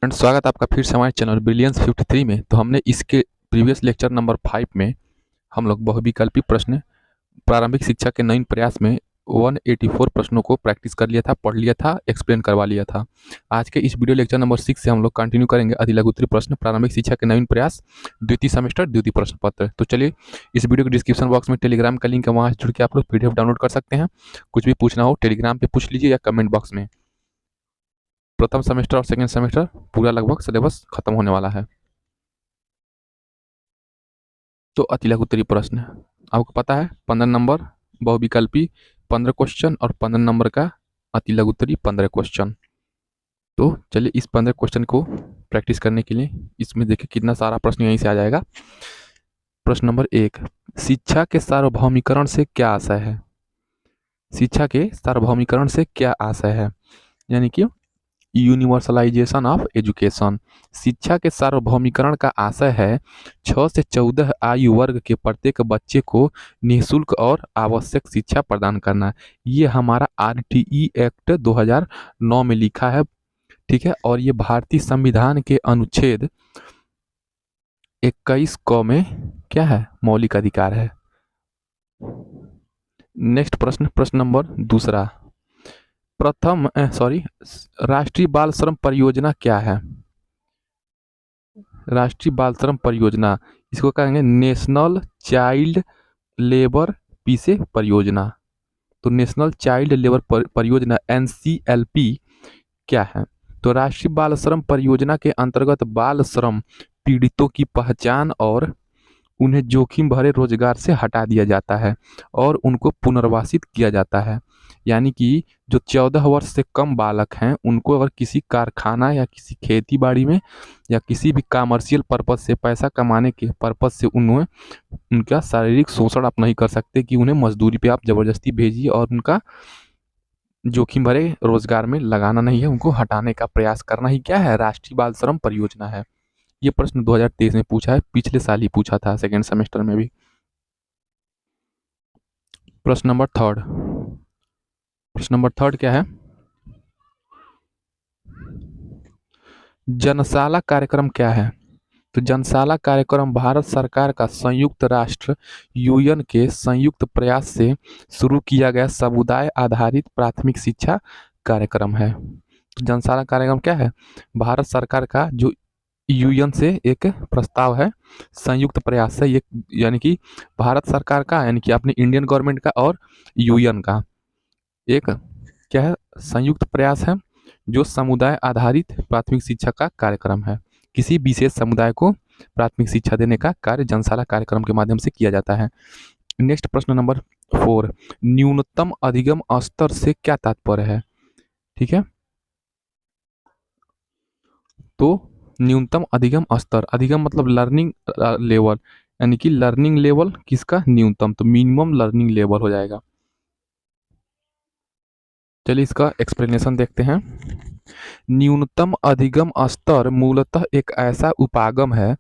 Friends, स्वागत है आपका फिर से हमारे चैनल ब्रिलियंस 53 में। तो हमने इसके प्रीवियस लेक्चर नंबर 5 में हम लोग बहुविकल्पी प्रश्न प्रारंभिक शिक्षा के नवीन प्रयास में 184 प्रश्नों को प्रैक्टिस कर लिया था, पढ़ लिया था, एक्सप्लेन करवा लिया था। आज के इस वीडियो लेक्चर नंबर 6 से हम लोग कंटिन्यू करेंगे अधिलघुत्तरी प्रश्न प्रारंभिक शिक्षा के नवीन प्रयास द्वितीय सेमेस्टर द्वितीय प्रश्न पत्र। तो चलिए, इस वीडियो के डिस्क्रिप्शन बॉक्स में टेलीग्राम का लिंक है, वहाँ से जुड़ के आप लोग PDF डाउनलोड कर सकते हैं। कुछ भी पूछना हो टेलीग्राम पे पूछ लीजिए या कमेंट बॉक्स में। प्रथम सेमेस्टर और सेकेंड सेमेस्टर पूरा लगभग सिलेबस खत्म होने वाला है। तो अतिलघुत्तरी प्रश्न आपको पता है 15 नंबर बहुविकल्पी 15 क्वेश्चन और 15 नंबर का अतिलघुत्तरी 15 क्वेश्चन। तो चलिए इस 15 क्वेश्चन को प्रैक्टिस करने के लिए इसमें देखिए कितना सारा प्रश्न यहीं से आ जाएगा। प्रश्न नंबर 1, शिक्षा के सार्वभौमिकरण से क्या आशय है? शिक्षा के सार्वभौमिकरण से क्या आशय है, यानी कि यूनिवर्सलाइजेशन ऑफ एजुकेशन। शिक्षा के सार्वभौमिकरण का आशय है 6 से 14 आयु वर्ग के प्रत्येक बच्चे को निःशुल्क और आवश्यक शिक्षा प्रदान करना। ये हमारा RTE एक्ट 2009 में लिखा है, ठीक है, और ये भारतीय संविधान के अनुच्छेद 21 क में क्या है, मौलिक अधिकार है। नेक्स्ट प्रश्न, प्रश्न नंबर 2, राष्ट्रीय बाल श्रम परियोजना क्या है? राष्ट्रीय बाल श्रम परियोजना, इसको कहेंगे नेशनल चाइल्ड लेबर पीछे परियोजना। तो नेशनल चाइल्ड लेबर परियोजना NCLP क्या है? तो राष्ट्रीय बाल श्रम परियोजना के अंतर्गत बाल श्रम पीड़ितों की पहचान और उन्हें जोखिम भरे रोजगार से हटा दिया जाता है और उनको पुनर्वासित किया जाता है। यानी कि जो 14 वर्ष से कम बालक हैं उनको अगर किसी कारखाना या किसी खेती बाड़ी में या किसी भी कमर्शियल पर्पज से पैसा कमाने के पर्पज से उन्हें उनका शारीरिक शोषण आप नहीं कर सकते कि उन्हें मजदूरी पे आप ज़बरदस्ती भेजिए और उनका जोखिम भरे रोजगार में लगाना नहीं है, उनको हटाने का प्रयास करना ही क्या है, राष्ट्रीय बाल श्रम परियोजना है। ये प्रश्न 2023 में पूछा है, पिछले साल ही पूछा था सेकेंड सेमेस्टर में भी। प्रश्न नंबर 3, प्रश्न नंबर 3 क्या है? जनशाला कार्यक्रम क्या है? तो जनशाला कार्यक्रम भारत सरकार का संयुक्त राष्ट्र UN के संयुक्त प्रयास से शुरू किया गया समुदाय आधारित प्राथमिक शिक्षा कार्यक्रम है। तो जनशाला कार्यक्रम क्या है? भारत सरकार का जो UN से एक प्रस्ताव है, संयुक्त प्रयास है ये, यानी कि भारत सरकार का, यानी कि अपनी इंडियन गवर्नमेंट का और UN का एक क्या है, संयुक्त प्रयास है जो समुदाय आधारित प्राथमिक शिक्षा का कार्यक्रम है। किसी विशेष समुदाय को प्राथमिक शिक्षा देने का कार्य जनशाला कार्यक्रम के माध्यम से किया जाता है। नेक्स्ट प्रश्न नंबर 4, न्यूनतम अधिगम स्तर से क्या तात्पर्य है? ठीक है, तो न्यूनतम अधिगम स्तर, अधिगम मतलब लर्निंग लेवल, यानी कि लर्निंग लेवल किसका, न्यूनतम, तो मिनिमम लर्निंग लेवल हो जाएगा। चलिए इसका एक्सप्लेनेशन देखते हैं। न्यूनतम अधिगम स्तर मूलतः एक ऐसा उपागम है,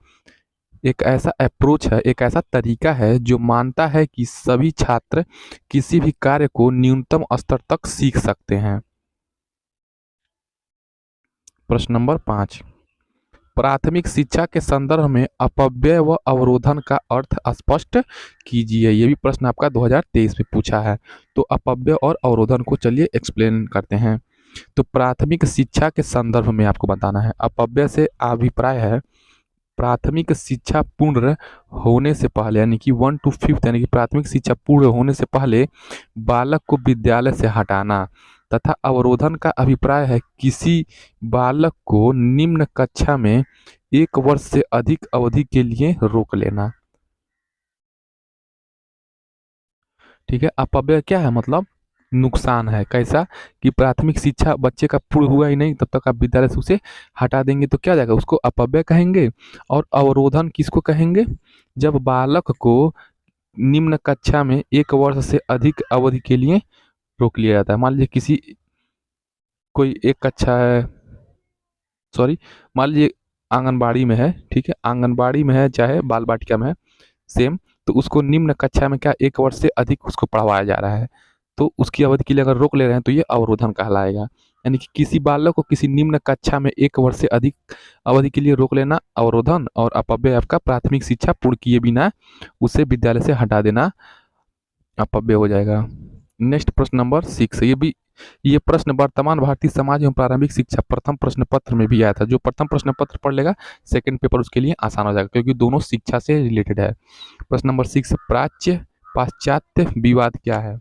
एक ऐसा अप्रोच है, एक ऐसा तरीका है जो मानता है कि सभी छात्र किसी भी कार्य को न्यूनतम स्तर तक सीख सकते हैं। प्रश्न नंबर 5, प्राथमिक शिक्षा के संदर्भ में अपव्यय व अवरोधन का अर्थ स्पष्ट कीजिए। ये भी प्रश्न आपका 2023 में पूछा है। तो अपव्यय और अवरोधन को चलिए एक्सप्लेन करते हैं। तो प्राथमिक शिक्षा के संदर्भ में आपको बताना है, अपव्यय से अभिप्राय है प्राथमिक शिक्षा पूर्ण होने से पहले, यानी कि 1 to 5th, यानी कि प्राथमिक शिक्षा पूर्ण होने से पहले बालक को विद्यालय से हटाना। तथा अवरोधन का अभिप्राय है किसी बालक को निम्न कक्षा में 1 वर्ष से अधिक अवधि के लिए रोक लेना। ठीक है, अपव्यय क्या है, मतलब नुकसान है। कैसा कि प्राथमिक शिक्षा बच्चे का पूर्ण हुआ ही नहीं, तब तक आप विद्यालय से उसे हटा देंगे तो क्या जाएगा, उसको अपव्यय कहेंगे। और अवरोधन किसको कहेंगे, जब बालक को निम्न कक्षा में 1 वर्ष से अधिक अवधि के लिए रोक लिया जाता है। मान लीजिए किसी कोई एक कक्षा है, सॉरी, मान लीजिए आंगनबाड़ी में है, ठीक है, आंगनबाड़ी में है चाहे बाल बाटिका में है, सेम, तो उसको निम्न कक्षा में क्या 1 वर्ष से अधिक उसको पढ़वाया जा रहा है, तो उसकी अवधि के लिए अगर रोक ले रहे हैं तो ये अवरोधन कहलाएगा। यानी कि किसी बालक को किसी निम्न कक्षा में 1 वर्ष से अधिक अवधि के लिए रोक लेना, अवरोधन और अपव्यय आपका प्राथमिक शिक्षा पूर्ण किए बिना उसे विद्यालय से हटा देना अपव्यय हो जाएगा। नेक्स्ट प्रश्न नंबर 6, ये प्रश्न वर्तमान भारतीय समाज एवं प्रारंभिक शिक्षा प्रथम प्रश्न पत्र में भी आया था। जो प्रथम प्रश्न पत्र पढ़ लेगा सेकंड पेपर उसके लिए आसान हो जाएगा, क्योंकि दोनों शिक्षा से रिलेटेड है। प्रश्न नंबर 6, प्राच्य पाश्चात्य विवाद क्या है?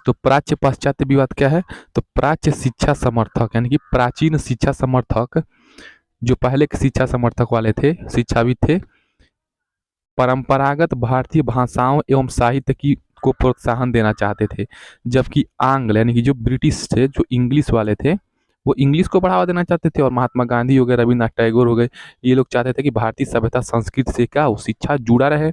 तो प्राच्य पाश्चात्य विवाद क्या है? तो प्राच्य शिक्षा समर्थक यानी कि प्राचीन शिक्षा समर्थक, जो पहले के शिक्षा समर्थक वाले थे, शिक्षाविद थे, परंपरागत भारतीय भाषाओं एवं साहित्य की को प्रोत्साहन देना चाहते थे, जबकि आंग्ल यानी कि जो ब्रिटिश थे, जो इंग्लिश वाले थे, वो इंग्लिश को बढ़ावा देना चाहते थे। और महात्मा गांधी हो गए, रविन्द्रनाथ टैगोर हो गए, ये लोग चाहते थे कि भारतीय सभ्यता संस्कृति से क्या वो शिक्षा जुड़ा रहे।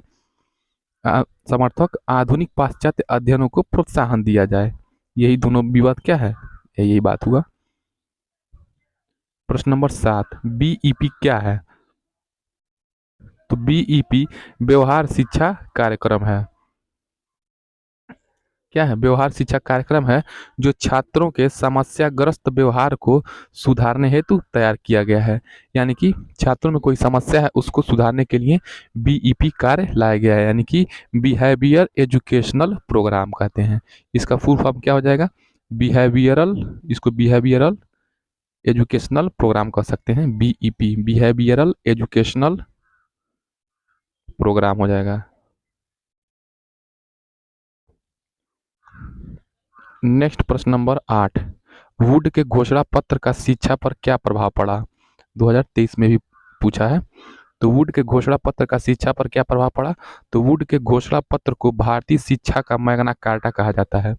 समर्थक आधुनिक पाश्चात्य अध्ययनों को प्रोत्साहन दिया जाए। यही दोनों विवाद क्या है, यही बात हुआ। प्रश्न नंबर 7, बीईपी क्या है? तो बीईपी व्यवहार शिक्षा कार्यक्रम है। क्या है? व्यवहार शिक्षा कार्यक्रम है, जो छात्रों के समस्याग्रस्त व्यवहार को सुधारने हेतु तैयार किया गया है। यानी कि छात्रों में कोई समस्या है उसको सुधारने के लिए बीईपी कार्य लाया गया है, यानी कि बिहेवियर एजुकेशनल प्रोग्राम कहते हैं। इसका फुल फॉर्म क्या हो जाएगा? बिहेवियरल, इसको बिहेवियरल एजुकेशनल प्रोग्राम कह सकते हैं। बीईपी बिहेवियरल एजुकेशनल प्रोग्राम हो जाएगा। नेक्स्ट प्रश्न नंबर 8, वुड के घोषणा पत्र का शिक्षा पर क्या प्रभाव पड़ा? 2023 में भी पूछा है। तो वुड के घोषणा पत्र का शिक्षा पर क्या प्रभाव पड़ा? तो वुड के घोषणा पत्र को भारतीय शिक्षा का मैग्ना कार्टा कहा जाता है।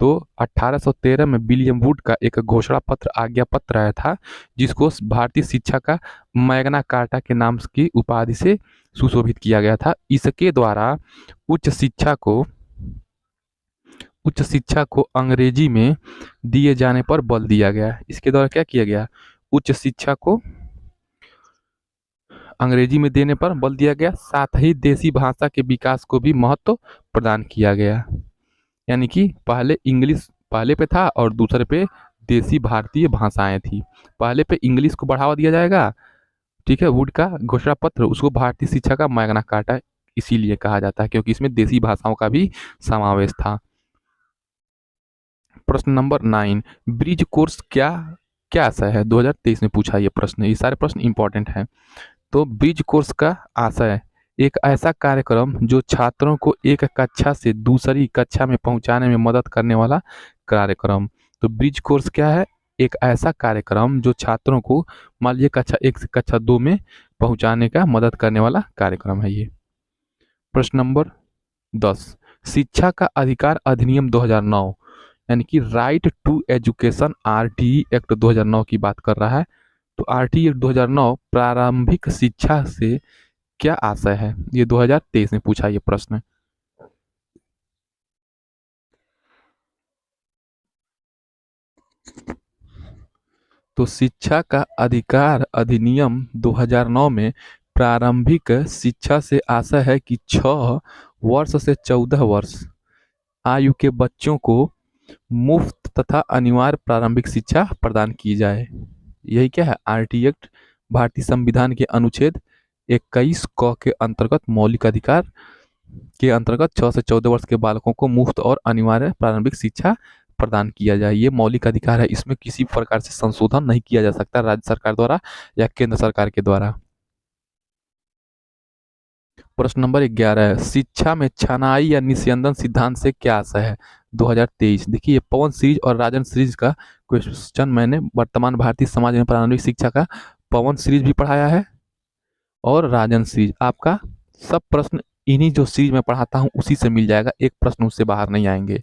तो 1813 में विलियम वुड का एक घोषणा पत्र आज्ञा पत्र आया था, जिसको भारतीय शिक्षा का मैग्ना कार्टा के नाम की उपाधि से सुशोभित किया गया था। इसके द्वारा उच्च शिक्षा को अंग्रेजी में दिए जाने पर बल दिया गया। इसके द्वारा क्या किया गया? उच्च शिक्षा को अंग्रेजी में देने पर बल दिया गया, साथ ही देसी भाषा के विकास को भी महत्व प्रदान किया गया। यानी कि पहले इंग्लिश पहले पे था और दूसरे पे देसी भारतीय भाषाएं थी। पहले पे इंग्लिश को बढ़ावा दिया जाएगा, ठीक है। वुड का घोषणा पत्र उसको भारतीय शिक्षा का मैग्ना कार्टा इसीलिए कहा जाता है, क्योंकि इसमें देसी भाषाओं का भी समावेश था। प्रश्न नंबर 9, ब्रिज कोर्स क्या क्या आशय है? 2023 में पूछा ये प्रश्न। ये सारे प्रश्न इंपॉर्टेंट हैं। तो ब्रिज कोर्स का आशय एक ऐसा कार्यक्रम जो छात्रों को एक कक्षा से दूसरी कक्षा में पहुंचाने में मदद करने वाला कार्यक्रम। तो ब्रिज कोर्स क्या है? एक ऐसा कार्यक्रम जो छात्रों को मान लीजिए कक्षा 1 से कक्षा 2 में पहुंचाने का मदद करने वाला कार्यक्रम है ये। प्रश्न नंबर 10, शिक्षा का अधिकार अधिनियम 2009 यानी कि right to education RTE act 2009 की बात कर रहा है। तो आरटीई एक्ट 2009 प्रारंभिक शिक्षा से क्या आशय है? ये 2023 में पूछा ये प्रश्न। तो शिक्षा का अधिकार अधिनियम 2009 में प्रारंभिक शिक्षा से आशय है कि 6 वर्ष से 14 वर्ष आयु के बच्चों को मुफ्त तथा अनिवार्य प्रारंभिक शिक्षा प्रदान की जाए। यही क्या है? आरटी एक्ट भारतीय संविधान के अनुच्छेद 21 क के अंतर्गत मौलिक अधिकार के अंतर्गत 6 से 14 वर्ष के बालकों को मुफ्त और अनिवार्य प्रारंभिक शिक्षा प्रदान किया जाए। ये मौलिक अधिकार है, इसमें किसी प्रकार से संशोधन नहीं किया जा सकता राज्य सरकार द्वारा या केंद्र सरकार के द्वारा। प्रश्न नंबर 11 है, शिक्षा में छनाई या निस्यंदन सिद्धांत से क्या आशय है? 2023। देखिए पवन सीरीज और राजन सीरीज का क्वेश्चन मैंने वर्तमान भारतीय समाज में प्रारंभिक शिक्षा का पवन सीरीज भी पढ़ाया है और राजन सीरीज। आपका सब प्रश्न इन्हीं जो सीरीज में पढ़ाता हूँ उसी से मिल जाएगा, एक प्रश्न उससे बाहर नहीं आएंगे।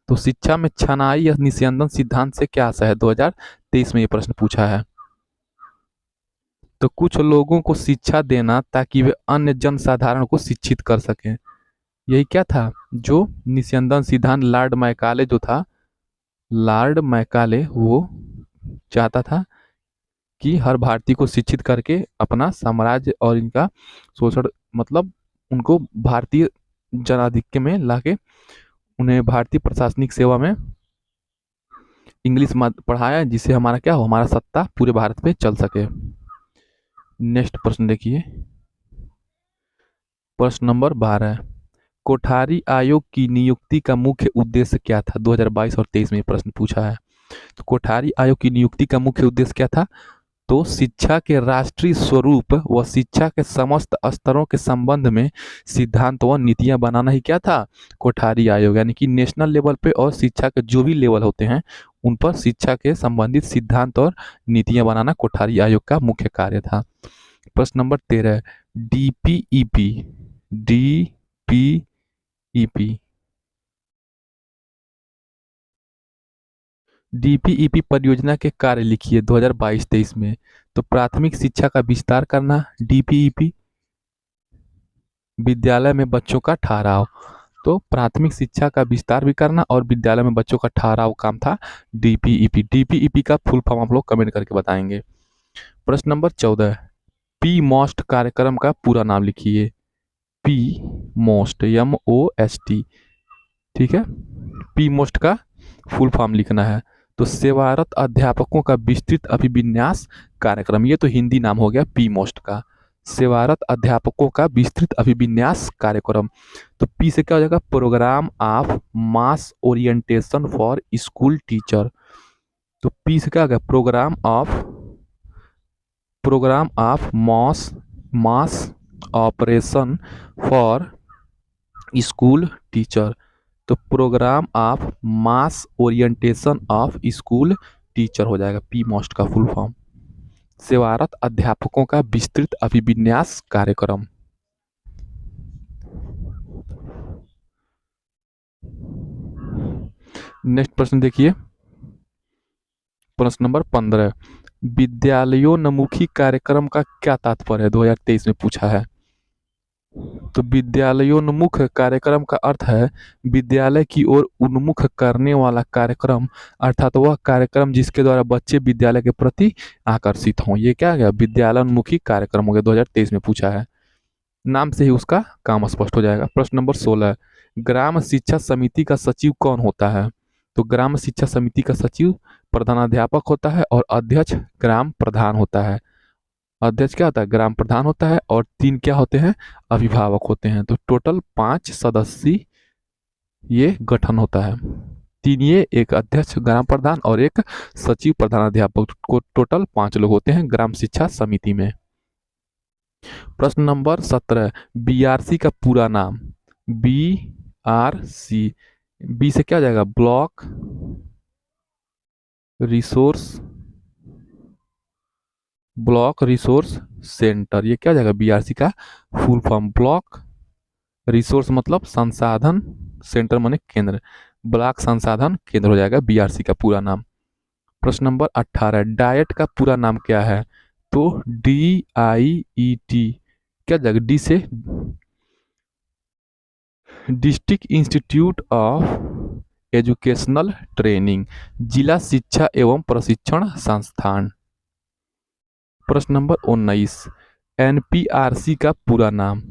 तो शिक्षा में छनाई या निस्यंदन सिद्धांत से क्या आशय है? 2023 में ये प्रश्न पूछा है। तो कुछ लोगों को शिक्षा देना ताकि वे अन्य जनसाधारण को शिक्षित कर सकें। यही क्या था? जो निस्यंदन सिद्धांत लॉर्ड मैकाले जो था, लॉर्ड मैकाले वो चाहता था कि हर भारतीय को शिक्षित करके अपना साम्राज्य और इनका शोषण, मतलब उनको भारतीय जनाधिक्य में लाके उन्हें भारतीय प्रशासनिक सेवा में इंग्लिश पढ़ाएं जिससे हमारा क्या हो, हमारा सत्ता पूरे भारत में चल सके। नेक्स्ट प्रश्न देखिए, प्रश्न नंबर 12, कोठारी आयोग की नियुक्ति का मुख्य उद्देश्य क्या था? 2022 और 23 में ये प्रश्न पूछा है। तो कोठारी आयोग की नियुक्ति का मुख्य उद्देश्य क्या था? तो शिक्षा के राष्ट्रीय स्वरूप व शिक्षा के समस्त स्तरों के संबंध में सिद्धांत व नीतियां बनाना ही क्या था? कोठारी आयोग, यानी कि नेशनल लेवल पे और शिक्षा के जो भी लेवल होते हैं उन पर शिक्षा के संबंधित सिद्धांत और नीतियां बनाना कोठारी आयोग का मुख्य कार्य था। प्रश्न नंबर 13, डीपीईपी डीपीईपी डीपीईपी परियोजना के कार्य लिखिए 2022-23 में। तो प्राथमिक शिक्षा का विस्तार करना डीपीईपी, विद्यालय में बच्चों का ठहराव, तो प्राथमिक शिक्षा का विस्तार भी करना और विद्यालय में बच्चों का ठहराव काम था डीपीईपी। डीपीईपी का फुल फॉर्म आप लोग कमेंट करके बताएंगे। प्रश्न नंबर 14, पी मोस्ट कार्यक्रम का पूरा नाम लिखिए। पी मोस्ट, MOST, ठीक है, पी मोस्ट का फुल फॉर्म लिखना है। तो सेवारत अध्यापकों का विस्तृत अभिविन्यास कार्यक्रम, ये तो हिंदी नाम हो गया पी मोस्ट का, सेवारत अध्यापकों का विस्तृत अभिविन्यास कार्यक्रम। तो पी से क्या हो जाएगा? Programme of mass orientation for school teacher. तो पी से क्या हो गया? Programme of mass operation for school teacher. तो programme of mass orientation of school teacher हो जाएगा पी मोस्ट का फुल फॉर्म, सेवारत अध्यापकों का विस्तृत अभिविन्यास कार्यक्रम। नेक्स्ट प्रश्न देखिए, प्रश्न नंबर 15, विद्यालयोन्मुखी कार्यक्रम का क्या तात्पर्य है? 2023 में पूछा है। तो विद्यालयोन्मुख कार्यक्रम का अर्थ है विद्यालय की ओर उन्मुख करने वाला कार्यक्रम, अर्थात वह कार्यक्रम जिसके द्वारा बच्चे विद्यालय के प्रति आकर्षित हों। ये क्या गया? विद्यालयोन्मुखी कार्यक्रम हो गया, 2023 में पूछा है। नाम से ही उसका काम स्पष्ट हो जाएगा। प्रश्न नंबर 16, ग्राम शिक्षा समिति का सचिव कौन होता है? तो ग्राम शिक्षा समिति का सचिव प्रधानाध्यापक होता है और अध्यक्ष ग्राम प्रधान होता है। अध्यक्ष क्या होता है? ग्राम प्रधान होता है और 3 क्या होते हैं? अभिभावक होते हैं। तो टोटल 5 सदस्यीय ये गठन होता है। 3 ये, एक अध्यक्ष ग्राम प्रधान और एक सचिव प्रधानाध्यापक, को टोटल 5 लोग होते हैं ग्राम शिक्षा समिति में। प्रश्न नंबर 17, बीआरसी का पूरा नाम। बीआरसी, बी से क्या हो जाएगा? Block resource centre. ये क्या हो जाएगा? बीआरसी का फुल फॉर्म। ब्लॉक रिसोर्स मतलब संसाधन, सेंटर माने केंद्र, ब्लॉक संसाधन केंद्र हो जाएगा बीआरसी का पूरा नाम। प्रश्न नंबर 18, डाइट का पूरा नाम क्या है? तो DIET, क्या जाएगा? डी से district institute of educational training, जिला शिक्षा एवं प्रशिक्षण संस्थान। प्रश्न नंबर 19, NPRC का पूरा नाम।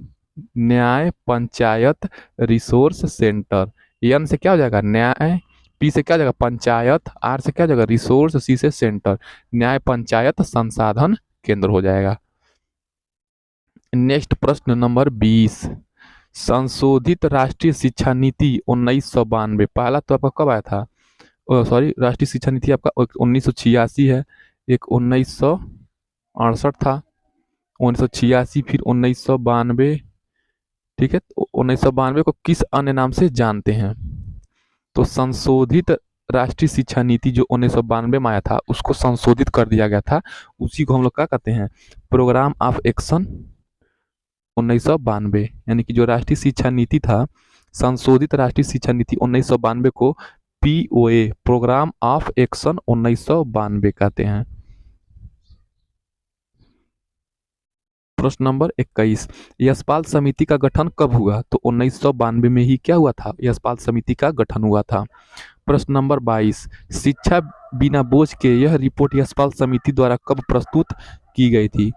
न्याय पंचायत रिसोर्स सेंटर। एन से क्या हो जाएगा? न्याय, पी से क्या हो जाएगा? पंचायत, आर से क्या हो जाएगा? रिसोर्स, सी से सेंटर, न्याय पंचायत संसाधन केंद्र हो जाएगा। नेक्स्ट प्रश्न नंबर 20, संशोधित राष्ट्रीय शिक्षा नीति 1992, पहला तो आपका कब आया था? सॉरी, राष्ट्रीय शिक्षा नीति आपका 1986 है, एक 1968 था, 1986, फिर 1992, ठीक है। तो 1992 को किस अन्य नाम से जानते हैं? तो संशोधित राष्ट्रीय शिक्षा नीति जो 1992 में आया था उसको संशोधित कर दिया गया था, उसी को हम लोग क्या कहते हैं? प्रोग्राम ऑफ एक्शन 1992, यानी कि जो राष्ट्रीय शिक्षा नीति था, संशोधित राष्ट्रीय शिक्षा नीति 1992 को POA, प्रोग्राम ऑफ एक्शन 1992 कहते हैं। प्रश्न नंबर 21, यशपाल समिति का गठन कब हुआ? तो 1992 में ही क्या हुआ था? यशपाल समिति का गठन हुआ था। प्रश्न नंबर 22, शिक्षा बिना बोझ के यह रिपोर्ट यशपाल समिति द्वारा कब प्रस्तुत की गई थी?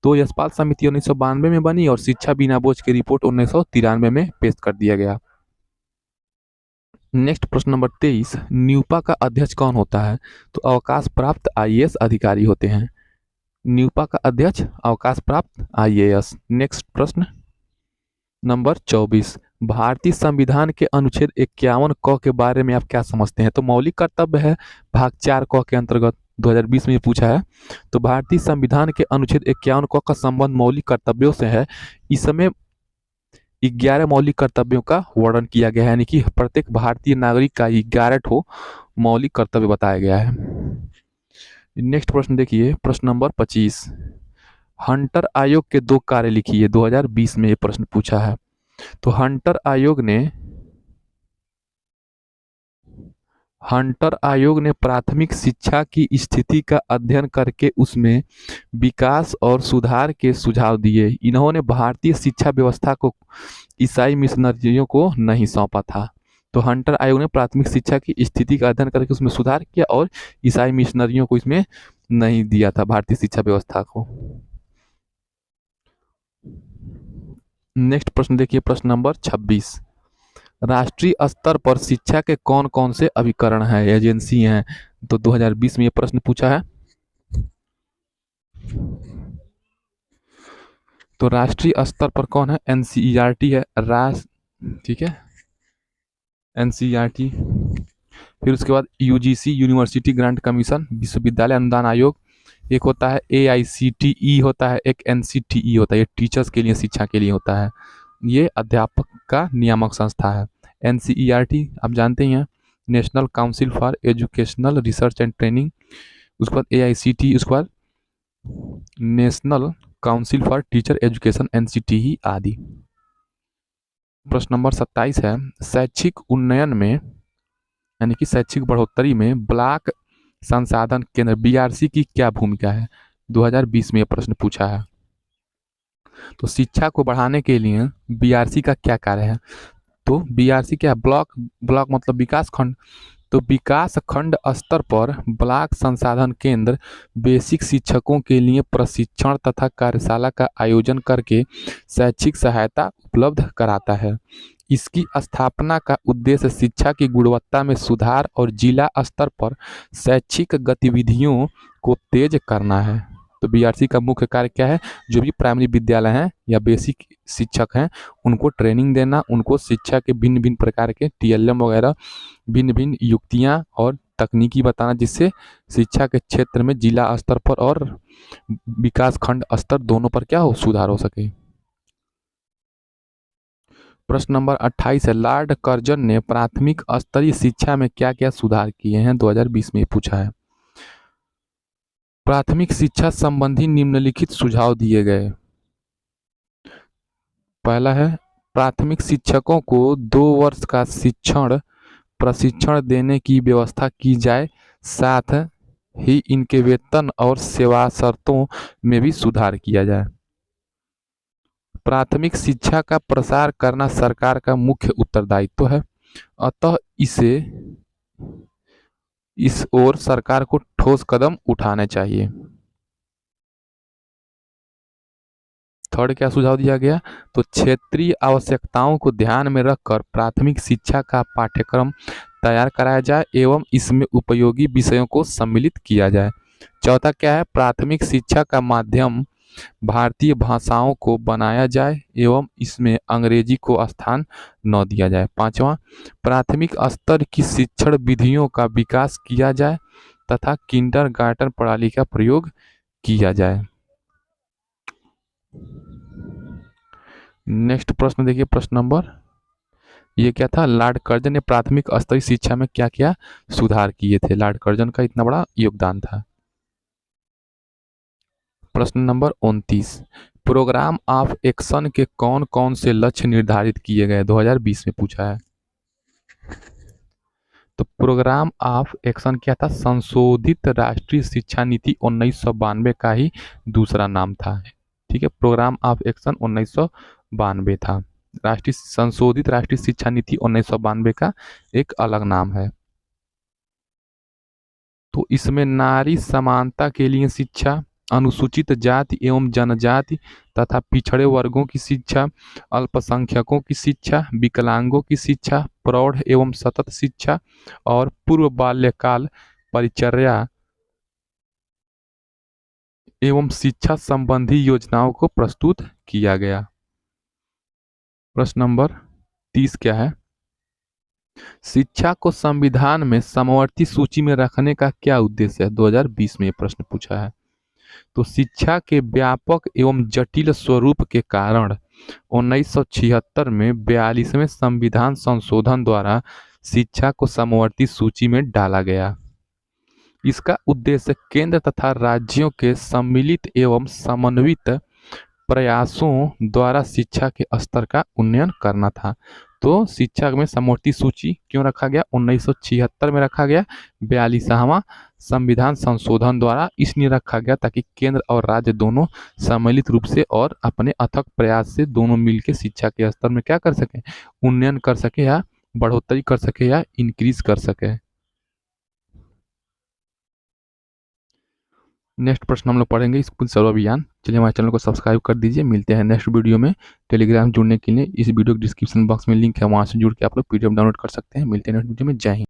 तो यशपाल समिति 1992 में बनी और शिक्षा बिना बोझ की रिपोर्ट 1993 में पेश कर दिया गया। नेक्स्ट प्रश्न नंबर 23, न्यूपा का अध्यक्ष कौन होता है? तो अवकाश प्राप्त आईएएस अधिकारी होते हैं। न्यूपा का अध्यक्ष अवकाश प्राप्त आईएएस। नेक्स्ट प्रश्न नंबर 24, भारतीय संविधान के अनुच्छेद 51 क के बारे में आप क्या समझते हैं? तो मौलिक कर्तव्य है भाग 4 क के अंतर्गत 2020 में ये पूछा है। तो भारतीय संविधान के अनुच्छेद 51 क का संबंध मौलिक कर्तव्यों से है। इसमें 11 मौलिक कर्तव्यों का वर्णन किया गया है, यानी कि प्रत्येक भारतीय नागरिक का 11 ठो मौलिक कर्तव्य बताया गया है। नेक्स्ट प्रश्न देखिए, प्रश्न नंबर 25, हंटर आयोग के 2 कार्य लिखिए। 2020 में ये प्रश्न पूछा है। तो हंटर आयोग ने प्राथमिक शिक्षा की स्थिति का अध्ययन करके उसमें विकास और सुधार के सुझाव दिए। इन्होंने भारतीय शिक्षा व्यवस्था को ईसाई मिशनरियों को नहीं सौंपा था। तो हंटर आयोग ने प्राथमिक शिक्षा की स्थिति का अध्ययन करके उसमें सुधार किया और ईसाई मिशनरियों को इसमें नहीं दिया था, भारतीय शिक्षा व्यवस्था को। नेक्स्ट प्रश्न देखिए, प्रश्न नंबर 26, राष्ट्रीय स्तर पर शिक्षा के कौन कौन से अभिकरण हैं, एजेंसी हैं? तो 2020 में ये प्रश्न पूछा है। तो राष्ट्रीय स्तर पर कौन है? एनसीईआरटी है, ठीक है, एनसीईआरटी। फिर उसके बाद यूजीसी, यूनिवर्सिटी ग्रांट कमीशन, विश्वविद्यालय अनुदान आयोग। एक होता है एआईसीटीई होता है, एक एनसीटीई होता है, ये टीचर्स के लिए, शिक्षा के लिए होता है। ये अध्यापक का नियामक संस्था है। एनसीईआरटी आप जानते ही हैं, national council for educational research and training. उसके बाद एआईसीटी, उसके बाद national council for teacher education, NCTE आदि। प्रश्न नंबर 27 है, शैक्षिक उन्नयन में यानी कि शैक्षिक बढ़ोतरी में ब्लॉक संसाधन केंद्र बीआरसी की क्या भूमिका है? 2020 में यह प्रश्न पूछा है। तो शिक्षा को बढ़ाने के लिए बीआरसी का क्या कार्य है? तो बीआरसी क्या है? ब्लॉक मतलब विकास खंड। तो विकास खंड स्तर पर ब्लॉक संसाधन केंद्र बेसिक शिक्षकों के लिए प्रशिक्षण तथा कार्यशाला का आयोजन करके शैक्षिक सहायता उपलब्ध कराता है। इसकी स्थापना का उद्देश्य शिक्षा की गुणवत्ता में सुधार और जिला स्तर पर शैक्षिक गतिविधियों को तेज करना है। तो बीआरसी का मुख्य कार्य क्या है? जो भी प्राइमरी विद्यालय हैं या बेसिक शिक्षक हैं उनको ट्रेनिंग देना, उनको शिक्षा के भिन्न भिन्न प्रकार के टीएलएम वगैरह भिन्न भिन्न युक्तियां और तकनीकी बताना, जिससे शिक्षा के क्षेत्र में जिला स्तर पर और विकास खंड स्तर दोनों पर क्या हो, सुधार हो सके। प्रश्न नंबर 28 है, लॉर्ड कर्जन ने प्राथमिक स्तरीय शिक्षा में क्या क्या सुधार किए हैं? 2020 में पूछा है। प्राथमिक शिक्षा संबंधी निम्नलिखित सुझाव दिए गए। पहला है, प्राथमिक शिक्षकों को 2 वर्ष का प्रशिक्षण देने की व्यवस्था की जाए, साथ ही इनके वेतन और सेवा शर्तों में भी सुधार किया जाए। प्राथमिक शिक्षा का प्रसार करना सरकार का मुख्य उत्तरदायित्व है, अतः इस ओर सरकार को ठोस कदम उठाने चाहिए। थर्ड क्या सुझाव दिया गया? तो क्षेत्रीय आवश्यकताओं को ध्यान में रखकर प्राथमिक शिक्षा का पाठ्यक्रम तैयार कराया जाए एवं इसमें उपयोगी विषयों को सम्मिलित किया जाए। चौथा क्या है? प्राथमिक शिक्षा का माध्यम भारतीय भाषाओं को बनाया जाए एवं इसमें अंग्रेजी को स्थान न दिया जाए। पांचवा, प्राथमिक स्तर की शिक्षण विधियों का विकास किया जाए तथा किंडरगार्टन प्रणाली का प्रयोग किया जाए। नेक्स्ट प्रश्न देखिए, प्रश्न नंबर, ये क्या था? लॉर्ड कर्जन ने प्राथमिक स्तरीय शिक्षा में क्या क्या सुधार किए थे? लॉर्ड कर्जन का इतना बड़ा योगदान था। प्रश्न नंबर 29, प्रोग्राम ऑफ एक्शन के कौन कौन से लक्ष्य निर्धारित किए गए? 2020 में पूछा है। तो प्रोग्राम ऑफ एक्शन क्या था? संशोधित राष्ट्रीय शिक्षा नीति 1992 का ही दूसरा नाम था। ठीक है, प्रोग्राम ऑफ एक्शन 1992 था। संशोधित राष्ट्रीय शिक्षा नीति 1992 का एक अलग नाम है। तो इसमें नारी समानता के लिए शिक्षा, अनुसूचित जाति एवं जनजाति तथा पिछड़े वर्गों की शिक्षा, अल्पसंख्यकों की शिक्षा, विकलांगों की शिक्षा, प्रौढ़ एवं सतत शिक्षा और पूर्व बाल्यकाल परिचर्या एवं शिक्षा संबंधी योजनाओं को प्रस्तुत किया गया। प्रश्न नंबर 30 क्या है? शिक्षा को संविधान में समवर्ती सूची में रखने का क्या उद्देश्य है? 2020 में ये प्रश्न पूछा है। तो शिक्षा के व्यापक एवं जटिल स्वरूप के कारण 1976 में 42वें संविधान संशोधन द्वारा शिक्षा को समवर्ती सूची में डाला गया। इसका उद्देश्य केंद्र तथा राज्यों के सम्मिलित एवं समन्वित प्रयासों द्वारा शिक्षा के स्तर का उन्नयन करना था। तो शिक्षा में समवर्ती सूची क्यों रखा गया? 1976 में रखा गया 42वां संविधान संशोधन द्वारा इसलिए रखा गया ताकि केंद्र और राज्य दोनों सम्मिलित रूप से और अपने अथक प्रयास से दोनों मिलकर शिक्षा के स्तर में क्या कर सके? उन्नयन कर सके या बढ़ोतरी कर सके या इंक्रीज कर सके। नेक्स्ट प्रश्न हम लोग पढ़ेंगे स्कूल सर्व अभियान। चलिए हमारे चैनल को सब्सक्राइब कर दीजिए। मिलते हैं नेक्स्ट वीडियो में। टेलीग्राम जुड़ने के लिए इस वीडियो के डिस्क्रिप्शन बॉक्स में लिंक है, वहाँ से जुड़ के आप लोग पीडीएफ डाउनलोड कर सकते हैं। मिलते हैं नेक्स्ट वीडियो में। जय हिंद।